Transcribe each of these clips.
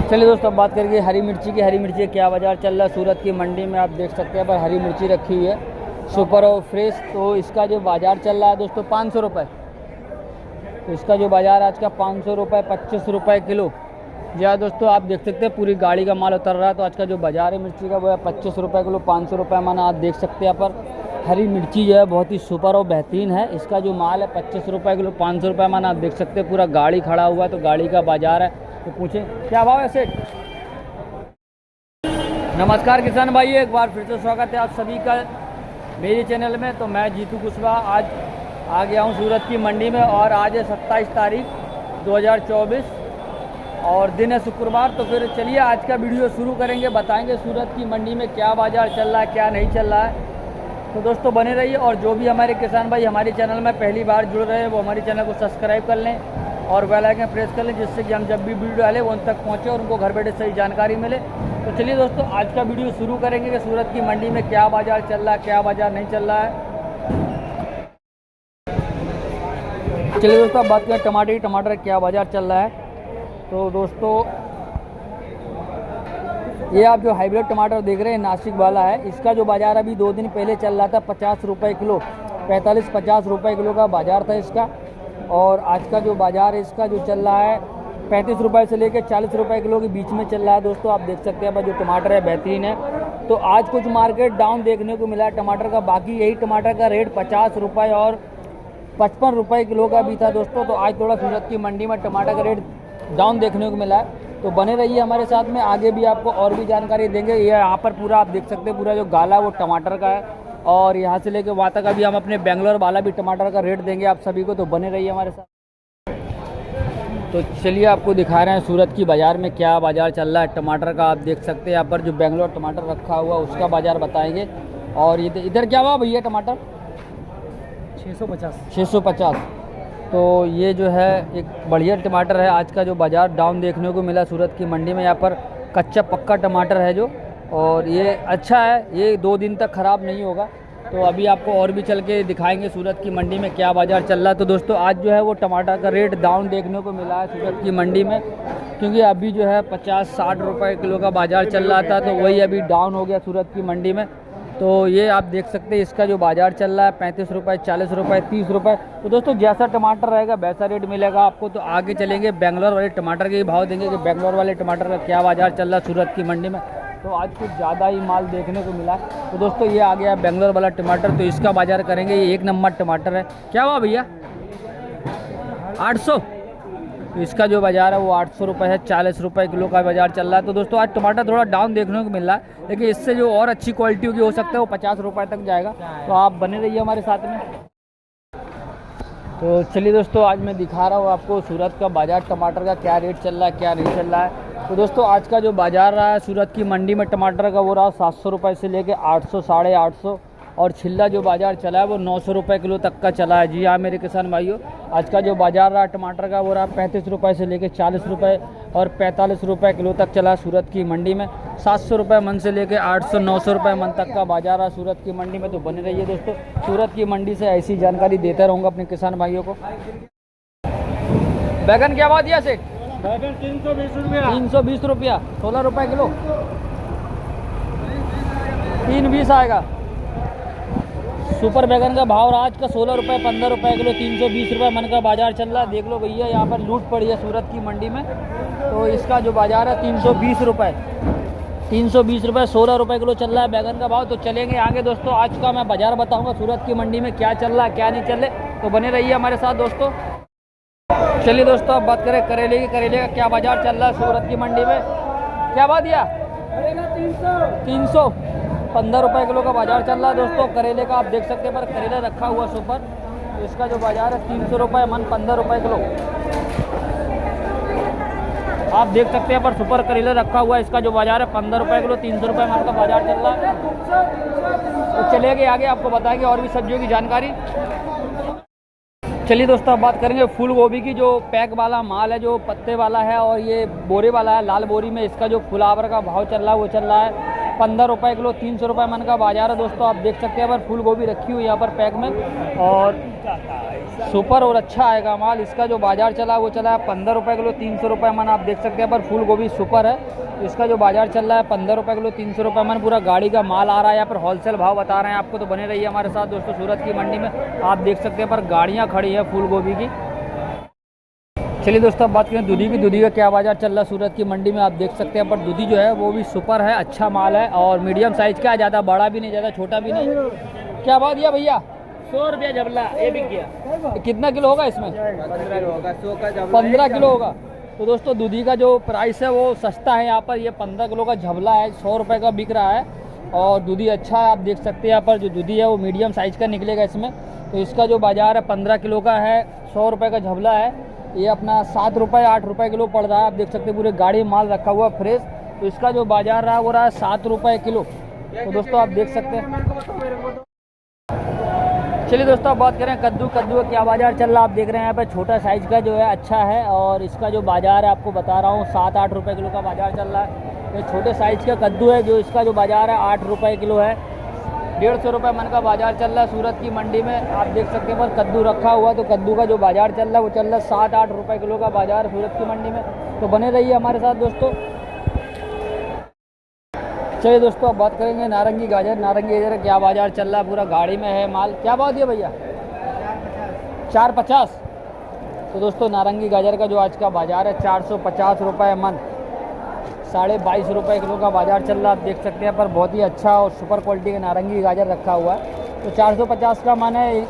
चलिए दोस्तों, अब बात करेंगे हरी मिर्ची की। हरी मिर्ची क्या बाज़ार चल रहा है सूरत की मंडी में। आप देख सकते हैं पर हरी मिर्ची रखी हुई है सुपर और फ्रेश। तो इसका जो बाज़ार चल रहा है दोस्तों 500 रुपये। तो इसका जो बाज़ार आज का 500 रुपये, 25 रुपये किलो। जी हाँ दोस्तों, आप देख सकते हैं पूरी गाड़ी का माल उतर रहा है। तो आज का जो बाज़ार है मिर्ची का वो है 25 रुपये किलो, 500 रुपये माना। आप देख सकते हैं यहाँ पर हरी मिर्ची जो है बहुत ही सुपर और बेहतरीन है। इसका जो माल है 25 रुपये किलो, 500 रुपये माना। आप देख सकते हैं पूरा गाड़ी खड़ा हुआ है। तो गाड़ी का बाज़ार है। तो पूछें क्या भाव है सेठ। नमस्कार किसान भाई, एक बार फिर से स्वागत है आप सभी का मेरे चैनल में। तो मैं जीतू कुशवाहा आज आ गया हूँ सूरत की मंडी में और आज है 27 तारीख 2024 और दिन है शुक्रवार। तो फिर चलिए आज का वीडियो शुरू करेंगे, बताएंगे सूरत की मंडी में क्या बाज़ार चल रहा है क्या नहीं चल रहा है। तो दोस्तों बने रहिए और जो भी हमारे किसान भाई हमारे चैनल में पहली बार जुड़ रहे हैं वो हमारे चैनल को सब्सक्राइब कर लें और बेल आइकन प्रेस कर लें, जिससे कि हम जब भी वीडियो डालें वो उन तक पहुँचे और उनको घर बैठे सही जानकारी मिले। तो चलिए दोस्तों आज का वीडियो शुरू करेंगे कि सूरत की मंडी में क्या बाज़ार चल रहा है क्या बाज़ार नहीं चल रहा है। चलिए दोस्तों अब बात करें टमाटर क्या बाज़ार चल रहा है। तो दोस्तों ये आप जो हाइब्रिड टमाटर देख रहे हैं नासिक वाला है, इसका जो बाज़ार अभी 2 दिन पहले चल रहा था 50 रुपये किलो, 45-50 रुपये किलो का बाज़ार था इसका। और आज का जो बाज़ार है इसका जो चल रहा है 35 रुपये से लेकर 40 रुपये किलो के बीच में चल रहा है। दोस्तों आप देख सकते हैं जो टमाटर है बेहतरीन है। तो आज कुछ मार्केट डाउन देखने को मिला है टमाटर का, बाकी यही टमाटर का रेट 50 रुपये और 55 रुपये किलो का भी था दोस्तों। तो आज थोड़ा सूरत की मंडी में टमाटर का रेट डाउन देखने को मिला है। तो बने रहिए हमारे साथ में, आगे भी आपको और भी जानकारी देंगे। ये यहाँ पर पूरा आप देख सकते हैं पूरा जो गाला वो टमाटर का है और यहाँ से लेकर वहाँ तक अभी हम अपने बेंगलोर वाला भी टमाटर का रेट देंगे आप सभी को। तो बने रहिए हमारे साथ। तो चलिए आपको दिखा रहे हैं सूरत की बाज़ार में क्या बाज़ार चल रहा है टमाटर का। आप देख सकते हैं यहाँ पर जो बेंगलोर टमाटर रखा हुआ उसका बाज़ार बताएंगे। और ये इधर क्या हुआ भैया टमाटर 650। तो ये जो है एक बढ़िया टमाटर है। आज का जो बाज़ार डाउन देखने को मिला सूरत की मंडी में, यहाँ पर कच्चा पक्का टमाटर है जो, और ये अच्छा है, ये 2 दिन तक ख़राब नहीं होगा। तो अभी आपको और भी चल के दिखाएंगे सूरत की मंडी में क्या बाज़ार चल रहा है। तो दोस्तों आज जो है वो टमाटर का रेट डाउन देखने को मिला है सूरत की मंडी में, क्योंकि अभी जो है 50-60 रुपये किलो का बाज़ार चल रहा था, तो वही अभी डाउन हो गया सूरत की मंडी में। तो ये आप देख सकते हैं इसका जो बाज़ार चल रहा है 35 रुपये, 40 रुपये, 30 रुपये। तो दोस्तों जैसा टमाटर रहेगा वैसा रेट मिलेगा आपको। तो आगे चलेंगे बेंगलोर वाले टमाटर के भाव देंगे कि बेंगलोर वाले टमाटर का क्या बाज़ार चल रहा है सूरत की मंडी में। तो आज कुछ ज़्यादा ही माल देखने को मिला। तो दोस्तों ये आ गया बेंगलोर वाला टमाटर, तो इसका बाज़ार करेंगे। ये 1 नंबर टमाटर है। क्या हुआ भैया 800। तो इसका जो बाज़ार है वो 800 रुपये है, 40 रुपये किलो का बाज़ार चल रहा है। तो दोस्तों आज टमाटर थोड़ा डाउन देखने को मिल रहा है, लेकिन इससे जो और अच्छी क्वालिटी होगी हो सकता है वो 50 रुपये तक जाएगा। तो आप बने रहिए हमारे साथ में। तो चलिए दोस्तों आज मैं दिखा रहा हूँ आपको सूरत का बाज़ार टमाटर का क्या रेट चल रहा है क्या नहीं चल रहा है। तो दोस्तों आज का जो बाज़ार रहा है सूरत की मंडी में टमाटर का वो रहा 700 रुपये से लेके 800, 850 और छिल्ला जो बाज़ार चला है वो 900 रुपये किलो तक का चला है। जी हाँ मेरे किसान भाइयों, आज का जो बाज़ार रहा टमाटर का वो रहा 35 रुपये से लेके 40 रुपये और 45 रुपये किलो तक चला सूरत की मंडी में। 700 रुपये मन से लेके 800, 900 रुपये मन तक का बाज़ार रहा सूरत की मंडी में। तो बने रहिए दोस्तों, सूरत की मंडी से ऐसी जानकारी देता रहूँगा अपने किसान भाइयों को। बैगन क्या भाव दिया सेठ। बैगन 320 रुपया। 320 रुपया, 16 रुपये किलो, 320 आएगा। सुपर बैगन का भाव रहा आज का 16 रुपये, 15 रुपये किलो, 320 रुपये मन का बाज़ार चल रहा है। देख लो भैया यहाँ पर लूट पड़ी है सूरत की मंडी में। तो इसका जो बाज़ार है 320 रुपये, 320 रुपये, 16 रुपये किलो चल रहा है बैगन का भाव। तो चलेंगे आगे दोस्तों, आज का मैं बाज़ार बताऊँगा सूरत की मंडी में क्या चल रहा है क्या नहीं चल रहा। तो बने रहिए हमारे साथ दोस्तों। चलिए दोस्तों अब बात करें करेले की। करेले का क्या बाज़ार चल रहा है सूरत की मंडी में। क्या बात दिया 300, 15 रुपये किलो का बाज़ार चल रहा है दोस्तों करेले का। आप देख सकते हैं पर करेला रखा हुआ सुपर। तो इसका जो बाज़ार है 300 रुपये मन, 15 रुपये किलो। आप देख सकते हैं पर सुपर करेला रखा हुआ है, इसका जो बाज़ार है 15 रुपये किलो, 300 रुपये मन का बाज़ार चल रहा है। तो चलेंगे आगे आपको बताएंगे और भी सब्जियों की जानकारी। चलिए दोस्तों अब बात करेंगे फूल गोभी की। जो पैक वाला माल है जो पत्ते वाला है और ये बोरे वाला है लाल बोरी में, इसका जो फुलावर का भाव चल रहा है वो चल रहा है 15 रुपये किलो, 300 रुपये मन का बाज़ार है दोस्तों। आप देख सकते हैं पर फूल गोभी रखी हुई यहाँ पर पैक में। और सुपर और अच्छा आएगा माल। इसका जो बाजार चला वो चला है 15 रुपये किलो, 300 रुपये मन। आप देख सकते हैं पर फूल गोभी सुपर है। इसका जो बाजार चल रहा है 15 रुपये किलो, 300 रुपये मन। पूरा गाड़ी का माल आ रहा है यहाँ पर, होलसेल भाव बता रहे हैं आपको। तो बने रहिए हमारे साथ दोस्तों सूरत की मंडी में। आप देख सकते हैं पर गाड़ियाँ खड़ी है फूल गोभी की। चलिए दोस्तों अब बात करें दूधी की। दूधी का क्या बाजार चल रहा है सूरत की मंडी में, आप देख सकते हैं। पर दूधी जो है वो भी सुपर है, अच्छा माल है और मीडियम साइज़ का है, ज़्यादा बड़ा भी नहीं, ज़्यादा छोटा भी नहीं। क्या भाव दिया भैया? 100 रुपया जबला, ये बिक गया। कितना किलो होगा इसमें? 15 होगा, 100 का जबला 15 किलो होगा। तो दोस्तों दूधी का जो प्राइस है वो सस्ता है यहाँ पर। ये 15 किलो का झबला है, 100 रुपये का बिक रहा है और दूधी अच्छा है। आप देख सकते हैं यहाँ पर जो दूधी है वो मीडियम साइज़ का निकलेगा इसमें। तो इसका जो बाजार है 15 किलो का है, 100 रुपये का झबला है। ये अपना 7 रुपये 8 रुपये किलो पड़ रहा है। आप देख सकते हैं पूरे गाड़ी में माल रखा हुआ फ्रेश। तो इसका जो बाजार रहा वो रहा है 7 रुपये किलो। तो दोस्तों आप देख सकते हैं। चलिए दोस्तों अब बात करें कद्दू। कद्दू का क्या बाजार चल रहा है, आप देख रहे हैं यहाँ पे छोटा साइज़ का जो है अच्छा है और इसका जो बाजार है आपको बता रहा हूँ 7-8 रुपये किलो का बाजार चल रहा है। ये छोटे साइज़ का कद्दू है जो इसका जो बाजार है 8 रुपये किलो है। 150 रुपये मन का बाजार चल रहा है सूरत की मंडी में। आप देख सकते हैं पर कद्दू रखा हुआ, तो कद्दू का जो बाजार चल रहा है वो चल रहा है 7-8 रुपये किलो का बाजार सूरत की मंडी में। तो बने रहिए हमारे साथ दोस्तों। चलिए दोस्तों अब बात करेंगे नारंगी गाजर। नारंगी गाजर का क्या बाजार चल रहा है, पूरा गाड़ी में है माल। क्या भाव दिया भैया? 450। तो दोस्तों नारंगी गाजर का जो आज का बाजार है 450 रुपये मन, 22.5 रुपये किलो का बाजार चल रहा है। आप देख सकते हैं पर बहुत ही अच्छा और सुपर क्वालिटी का नारंगी गाजर रखा हुआ है। तो 450 का मान है,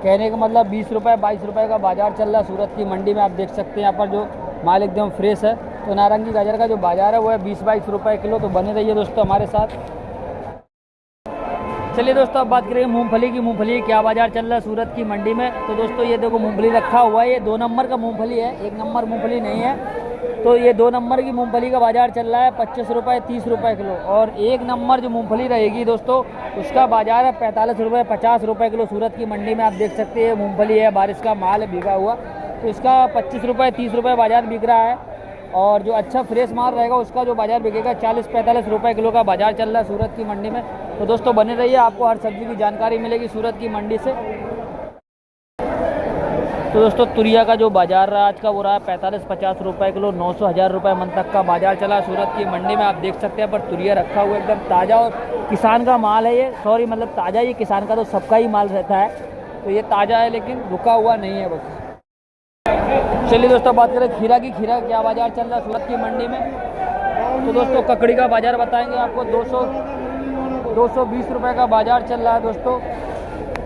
कहने का मतलब 20 रुपये 22 रुपये का बाजार चल रहा है सूरत की मंडी में। आप देख सकते हैं यहाँ पर जो माल एकदम फ्रेश है। तो नारंगी गाजर का जो बाजार है वो है 20-22 रुपये किलो। तो बने रहिए दोस्तों हमारे साथ। चलिए दोस्तों अब बात करेंगे मूंगफली की। मूंगफली क्या बाजार चल रहा है सूरत की मंडी में। तो दोस्तों ये देखो मूंगफली रखा हुआ है, ये 2 नंबर का मूंगफली है, 1 नंबर मूंगफली नहीं है। तो ये 2 नंबर की मूंगफली का बाजार चल रहा है 25 रुपये 30 रुपये किलो। और 1 नंबर जो मूंगफली रहेगी दोस्तों उसका बाजार है 45 रुपये 50 रुपये किलो सूरत की मंडी में। आप देख सकते हैं मूंगफली है, बारिश का माल है भीगा हुआ, तो इसका 25 रुपये 30 रुपये बाजार बिक रहा है। और जो अच्छा फ्रेश माल रहेगा उसका जो बाजार बिकेगा 40-45 रुपये किलो का बाजार चल रहा है सूरत की मंडी में। तो दोस्तों बने रहिए, आपको हर सब्जी की जानकारी मिलेगी सूरत की मंडी से। तो दोस्तों तुरिया का जो बाजार रहा आज का वो रहा 45-50 रुपये किलो, 900-1000 रुपये मन तक का बाजार चला सूरत की मंडी में। आप देख सकते हैं पर तुरिया रखा हुआ एकदम ताज़ा और किसान का माल है ये, सॉरी मतलब ताज़ा, ये किसान का तो सबका ही माल रहता है। तो ये ताज़ा है लेकिन रुका हुआ नहीं है बस। चलिए दोस्तों बात करें खीरा की। खीरा क्या बाजार चल रहा है सूरत की मंडी में। तो दोस्तों ककड़ी का बाजार बताएंगे आपको। 220 रुपये का बाजार चल रहा है दोस्तों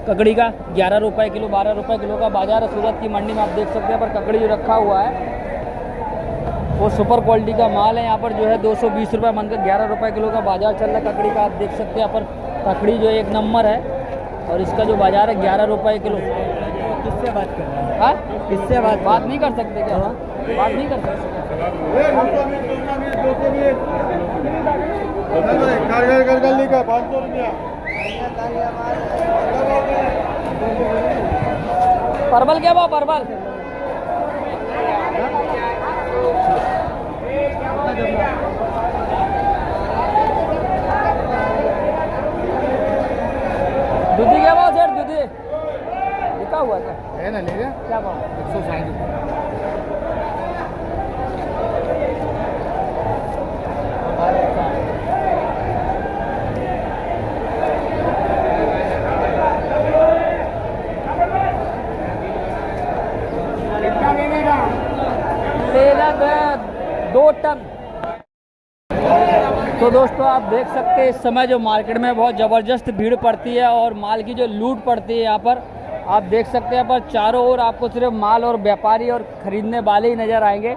ककड़ी का। 11 रुपये किलो 12 रुपये किलो का बाजार है सूरत की मंडी में। आप देख सकते हैं पर ककड़ी जो रखा हुआ है वो सुपर क्वालिटी का माल है। यहाँ पर जो है 220 रुपये मन का 11 रुपये किलो का बाजार चल रहा है ककड़ी का। आप देख सकते हैं यहाँ पर ककड़ी जो 1 नंबर है और इसका जो बाजार है 11 रुपये किलो। किससे बात कर रहे हैं? हाँ किससे बात नहीं कर सकते क्या? बात नहीं कर सकते। परवल क्या भाव? परवल दूधी क्या भाव सर? दूधी लिखा हुआ था है ना, लेगा क्या भाव? 160। लेना 2 टन। तो दोस्तों आप देख सकते हैं इस समय जो मार्केट में बहुत ज़बरदस्त भीड़ पड़ती है और माल की जो लूट पड़ती है यहाँ पर। आप देख सकते हैं पर चारों ओर आपको सिर्फ माल और व्यापारी और ख़रीदने वाले ही नज़र आएंगे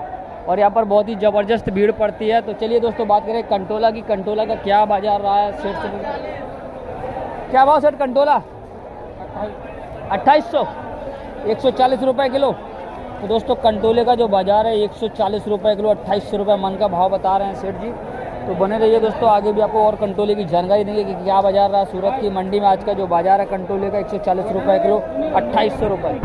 और यहाँ पर बहुत ही ज़बरदस्त भीड़ पड़ती है। तो चलिए दोस्तों बात करें कंटोला की। कंटोला का क्या बाजार रहा है सेठ से? क्या भाव सेठ कंटोला? 2800, 140 रुपये किलो। तो दोस्तों कंटोले का जो बाजार है 140 रुपये किलो, 2800 रुपये मन का भाव बता रहे हैं सेठ जी। तो बने रहिए दोस्तों, आगे भी आपको और कंटोले की जानकारी देंगे कि क्या बाजार रहा सूरत की मंडी में। आज का जो बाजार है कंटोले का 140 रुपये किलो, 2800 रुपये।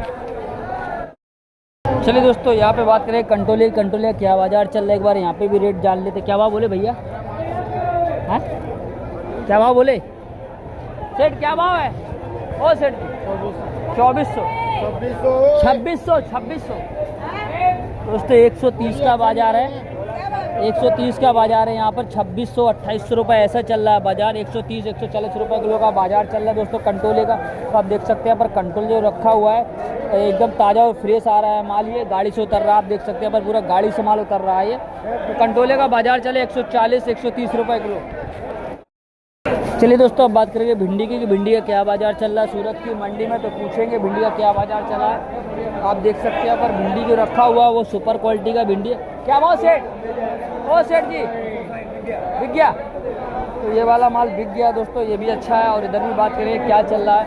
चलिए दोस्तों यहाँ पे बात करें कंटोले का क्या बाजार चल रहा है, एक बार यहाँ पे भी रेट जान लेते। क्या भाव बोले भैया? हैं क्या भाव बोले सेठ? क्या भाव है ओ सेठ? 2400। 2600 दोस्तों 130 का बाजार है, 130 का बाजार है यहाँ पर। 2600-2800 रुपये ऐसा चल रहा है बाजार। 130-140 रुपये किलो का बाजार चल रहा है दोस्तों कंटोले का। तो आप देख सकते हैं पर कंटोल जो रखा हुआ है एकदम ताज़ा और फ्रेश आ रहा है माल। ये गाड़ी से उतर रहा है, आप देख सकते हैं पर पूरा गाड़ी से माल उतर रहा है ये। तो कंटोले का बाजार चले 140-130 रुपये किलो। चलिए दोस्तों अब बात करेंगे भिंडी की कि भिंडी का क्या बाजार चल रहा है सूरत की मंडी में। तो पूछेंगे भिंडी का क्या बाजार चला है। आप देख सकते हैं पर भिंडी जो रखा हुआ है वो सुपर क्वालिटी का भिंडी है। क्या भाव सेठ? ओ सेठ जी बिक गया? तो ये वाला माल बिक गया दोस्तों, ये भी अच्छा है। और इधर भी बात करेंगे क्या चल रहा है।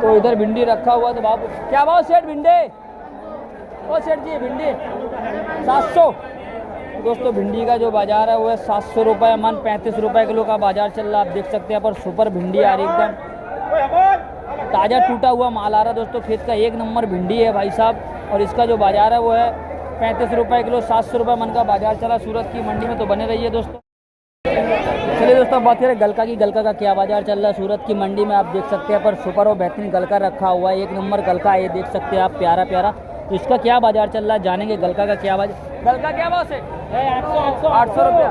तो इधर भिंडी रखा हुआ है तो बाबू क्या भाव सेठ भिंडी? ओ सेठ जी भिंडी 700 दोस्तों। भिंडी का जो बाजार है वो है 700 रुपये मन। 35 रुपये किलो का बाजार चल रहा है। आप देख सकते हैं पर सुपर भिंडी आ रही एकदम ताज़ा टूटा हुआ माल आ रहा है दोस्तों। खेत का 1 नंबर भिंडी है भाई साहब। और इसका जो बाजार है वो है 35 रुपये किलो। 700 रुपये मन का बाजार चला सूरत की मंडी में। तो बने रहिए दोस्तों। चलिए दोस्तों बात करें गलका की। गलका का क्या बाजार चल रहा है सूरत की मंडी में। आप देख सकते हैं पर सुपर और बेहतरीन गलका रखा हुआ है। 1 नंबर गलका है, ये देख सकते हैं आप प्यारा प्यारा। तो इसका क्या बाजार चल रहा है जानेंगे गलका का क्या बाजार। गलका क्या भाव से? 800 रुपया।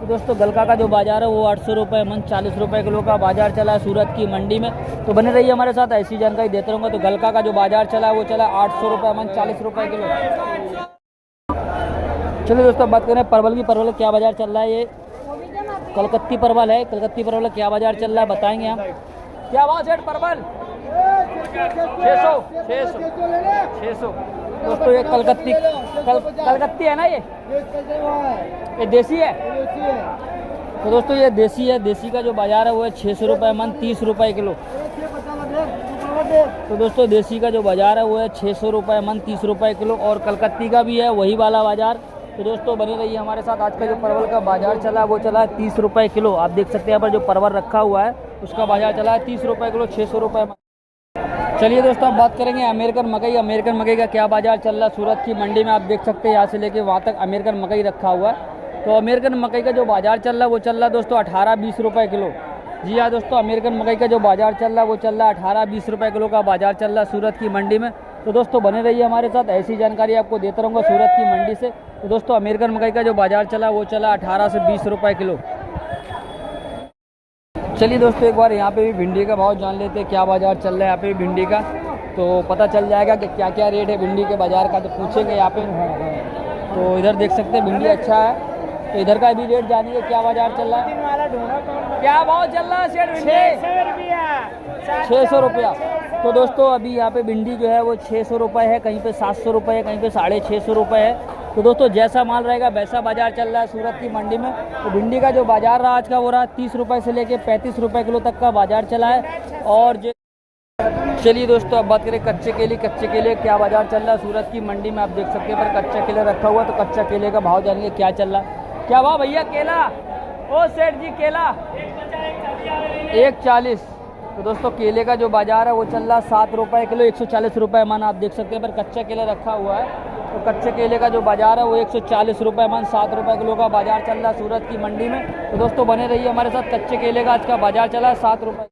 तो दोस्तों गलका का जो बाजार है वो 800 रुपये मन। 40 रुपये किलो का बाजार चला है सूरत की मंडी में। तो बने रहिए हमारे साथ, ऐसी जानकारी देते रहूँगा। तो गलका का जो बाजार चला है वो चला 800 रुपये मन, 40 रुपये किलो। चलिए दोस्तों बात करें परवल की। परवल क्या बाजार चल रहा है। ये कलकत्ती परवल है। कलकत्ती परवल क्या बाजार चल रहा है बताएंगे हम। क्या भाव सेठ परवल? 600 दोस्तों। ये कलकत्ती है ना, ये देसी है। तो दोस्तों ये देसी है। देसी का जो बाजार है वो है 600 रुपये मन, 30 रुपये किलो। तो दोस्तों देसी का जो बाजार है वो है 600 रुपये मन, 30 रुपये किलो। और कलकत्ती का भी है वही वाला बाजार। तो दोस्तों बने रहिए हमारे साथ। आज का जो परवल का बाजार चला है वो चला है 30 रुपये किलो। आप देख सकते हैं यहाँ पर जो परवल रखा हुआ है उसका बाजार चला है 30 रुपये किलो, 600 रुपये। चलिए दोस्तों अब बात करेंगे अमेरिकन मकई। अमेरिकन मकई का क्या बाजार चल रहा है सूरत की मंडी में। आप देख सकते हैं यहाँ से लेके वहाँ तक अमेरिकन मकई रखा हुआ है। तो अमेरिकन मकई का जो बाजार चल रहा है वो चल रहा है दोस्तों 18-20 रुपये किलो। जी हाँ दोस्तों, अमेरिकन मकई का जो बाजार चल रहा है वो चल रहा है 18-20 रुपये किलो का बाजार चल रहा है सूरत की मंडी में। तो दोस्तों बने रहिए हमारे साथ, ऐसी जानकारी आपको देता रहूँगा सूरत की मंडी से। तो दोस्तों अमेरिकन मकई का जो बाजार चला वो चला 18 से 20 रुपये किलो। चलिए दोस्तों एक बार यहाँ पे भी भिंडी का भाव जान लेते हैं क्या बाजार चल रहा है यहाँ पे भी भिंडी का। तो पता चल जाएगा कि क्या क्या रेट है भिंडी के बाजार का। तो पूछेंगे यहाँ पे। तो इधर देख सकते हैं भिंडी अच्छा है। तो इधर का भी रेट जानिए क्या बाजार चल रहा है। क्या भाव चल रहा है सेठ भिंडी? 600 रुपया। तो दोस्तों अभी यहाँ पे भिंडी जो है वो 600 रुपये है, कहीं पे 700 रुपये है, कहीं पे 650 रुपये है। तो दोस्तों जैसा माल रहेगा वैसा बाजार चल रहा है सूरत की मंडी में। तो भिंडी का जो बाजार रहा आज का वो रहा 30 रुपये से लेके 35 रुपये किलो तक का बाजार चला है। और जो चलिए दोस्तों अब बात करें कच्चे केले। कच्चे केले क्या बाजार चल रहा है सूरत की मंडी में। आप देख सकते हैं पर कच्चा केला रखा हुआ है। तो कच्चा केले का भाव जानेंगे क्या चल रहा है। क्या भाव भैया केला? ओ सेठ जी केला 140। तो दोस्तों केले का जो बाजार है वो चल रहा है 7 रुपये किलो, 140 रुपये मन। आप देख सकते हैं पर कच्चा केला रखा हुआ है। तो कच्चे केले का जो बाजार है वो 140 रुपये मन, 7 रुपये किलो का बाजार चल रहा है सूरत की मंडी में। तो दोस्तों बने रहिए हमारे साथ। कच्चे केले का आज का बाजार चला है 7 रुपये।